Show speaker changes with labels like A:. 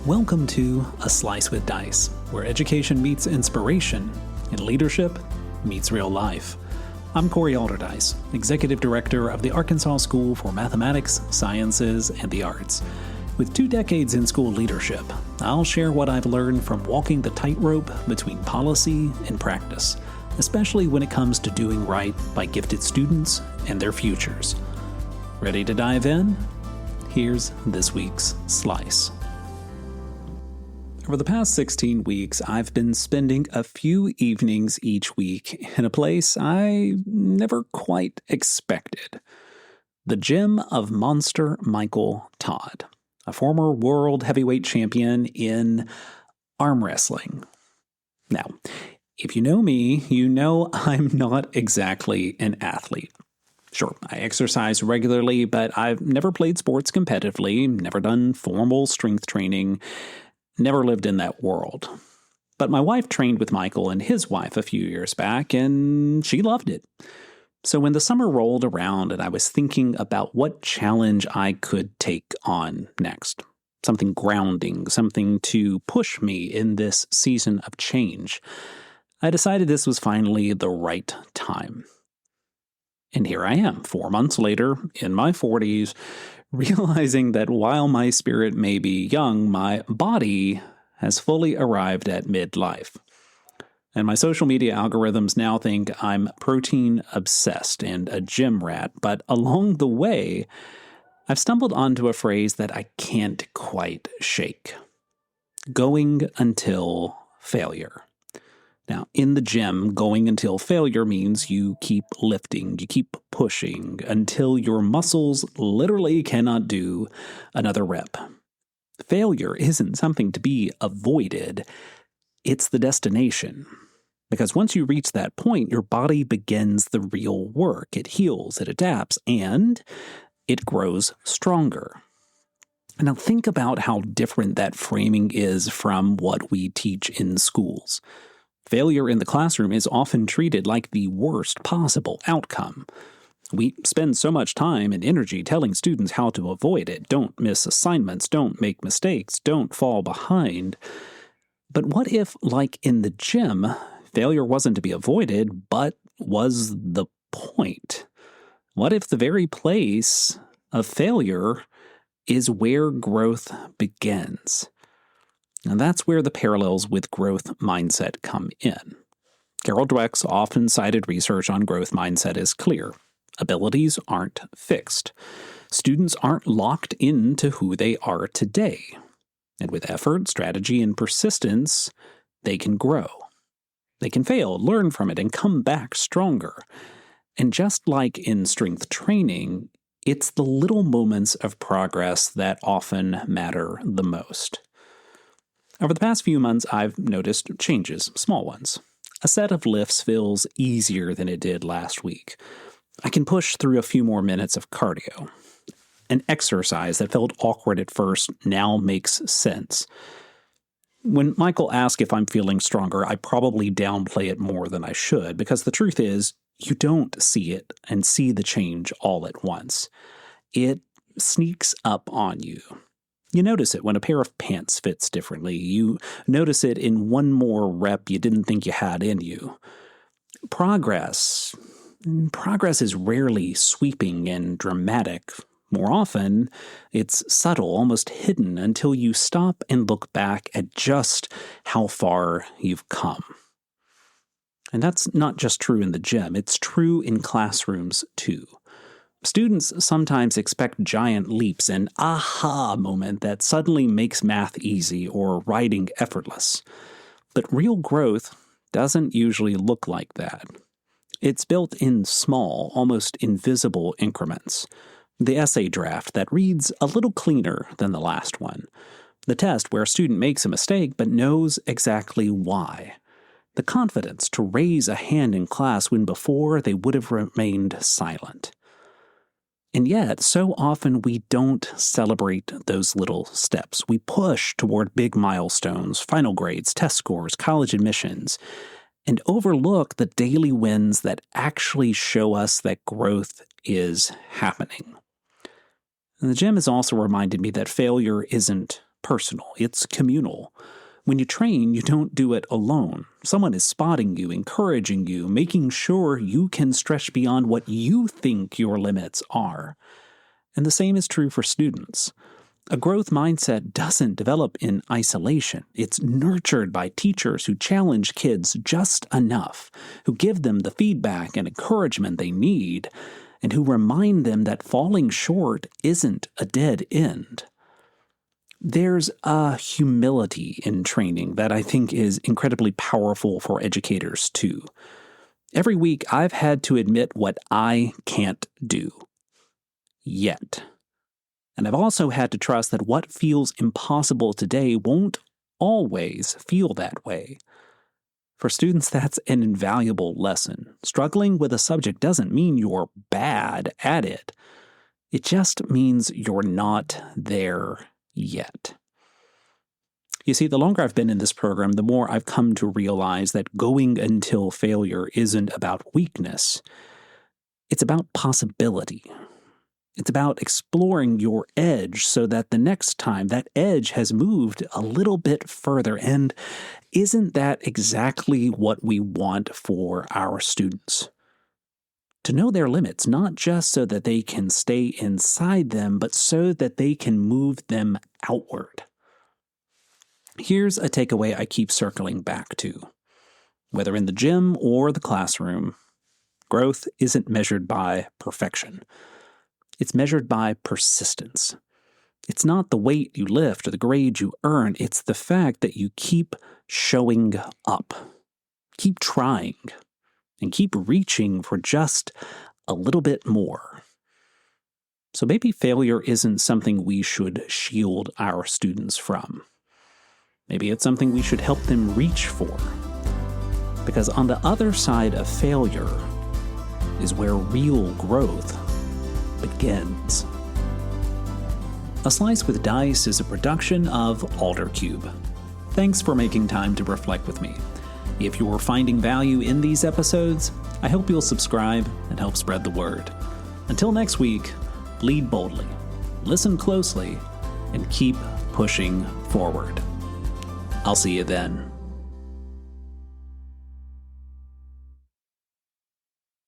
A: Welcome to A Slice with Dice, where education meets inspiration and leadership meets real life. I'm Corey Alderdice, Executive Director of the Arkansas School for Mathematics, Sciences, and the Arts. With 2 decades in school leadership, I'll share what I've learned from walking the tightrope between policy and practice, especially when it comes to doing right by gifted students and their futures. Ready to dive in? Here's this week's Slice. Over the past 16 weeks, I've been spending a few evenings each week in a place I never quite expected. The gym of Monster Michael Todd, a former world heavyweight champion in arm wrestling. Now, if you know me, you know I'm not exactly an athlete. Sure, I exercise regularly, but I've never played sports competitively, never done formal strength training, never lived in that world. But my wife trained with Michael and his wife a few years back, and she loved it. So when the summer rolled around and I was thinking about what challenge I could take on next, something grounding, something to push me in this season of change, I decided this was finally the right time. And here I am, 4 months later, in my 40s, realizing that while my spirit may be young, my body has fully arrived at midlife. And my social media algorithms now think I'm protein obsessed and a gym rat, but along the way, I've stumbled onto a phrase that I can't quite shake. Going until failure. Now, in the gym, going until failure means you keep lifting, you keep pushing until your muscles literally cannot do another rep. Failure isn't something to be avoided, it's the destination. Because once you reach that point, your body begins the real work. It heals, it adapts, and it grows stronger. Now think about how different that framing is from what we teach in schools. Failure in the classroom is often treated like the worst possible outcome. We spend so much time and energy telling students how to avoid it. Don't miss assignments, don't make mistakes, don't fall behind. But what if, like in the gym, failure wasn't to be avoided, but was the point? What if the very place of failure is where growth begins? And that's where the parallels with growth mindset come in. Carol Dweck's often cited research on growth mindset is clear. Abilities aren't fixed. Students aren't locked into who they are today. And with effort, strategy, and persistence, they can grow. They can fail, learn from it, and come back stronger. And just like in strength training, it's the little moments of progress that often matter the most. Over the past few months, I've noticed changes, small ones. A set of lifts feels easier than it did last week. I can push through a few more minutes of cardio. An exercise that felt awkward at first now makes sense. When Michael asks if I'm feeling stronger, I probably downplay it more than I should, because the truth is, you don't see it and see the change all at once. It sneaks up on you. You notice it when a pair of pants fits differently. You notice it in one more rep you didn't think you had in you. Progress is rarely sweeping and dramatic. More often, it's subtle, almost hidden, until you stop and look back at just how far you've come. And that's not just true in the gym. It's true in classrooms, too. Students sometimes expect giant leaps, an aha moment that suddenly makes math easy or writing effortless. But real growth doesn't usually look like that. It's built in small, almost invisible increments. The essay draft that reads a little cleaner than the last one. The test where a student makes a mistake but knows exactly why. The confidence to raise a hand in class when before they would have remained silent. And yet, so often we don't celebrate those little steps. We push toward big milestones, final grades, test scores, college admissions, and overlook the daily wins that actually show us that growth is happening. And the gym has also reminded me that failure isn't personal, it's communal. When you train, you don't do it alone. Someone is spotting you, encouraging you, making sure you can stretch beyond what you think your limits are. And the same is true for students. A growth mindset doesn't develop in isolation. It's nurtured by teachers who challenge kids just enough, who give them the feedback and encouragement they need, and who remind them that falling short isn't a dead end. There's a humility in training that I think is incredibly powerful for educators too. Every week I've had to admit what I can't do. Yet. And I've also had to trust that what feels impossible today won't always feel that way. For students, that's an invaluable lesson. Struggling with a subject doesn't mean you're bad at it. It just means you're not there yet. You see, the longer I've been in this program, the more I've come to realize that going until failure isn't about weakness. It's about possibility. It's about exploring your edge so that the next time that edge has moved a little bit further. And isn't that exactly what we want for our students? To know their limits, not just so that they can stay inside them, but so that they can move them outward. Here's a takeaway I keep circling back to. Whether in the gym or the classroom, growth isn't measured by perfection. It's measured by persistence. It's not the weight you lift or the grade you earn. It's the fact that you keep showing up, keep trying, and keep reaching for just a little bit more. So maybe failure isn't something we should shield our students from. Maybe it's something we should help them reach for. Because on the other side of failure is where real growth begins. A Slice with Dice is a production of Aldercube. Thanks for making time to reflect with me. If you're finding value in these episodes, I hope you'll subscribe and help spread the word. Until next week, lead boldly, listen closely, and keep pushing forward. I'll see you then.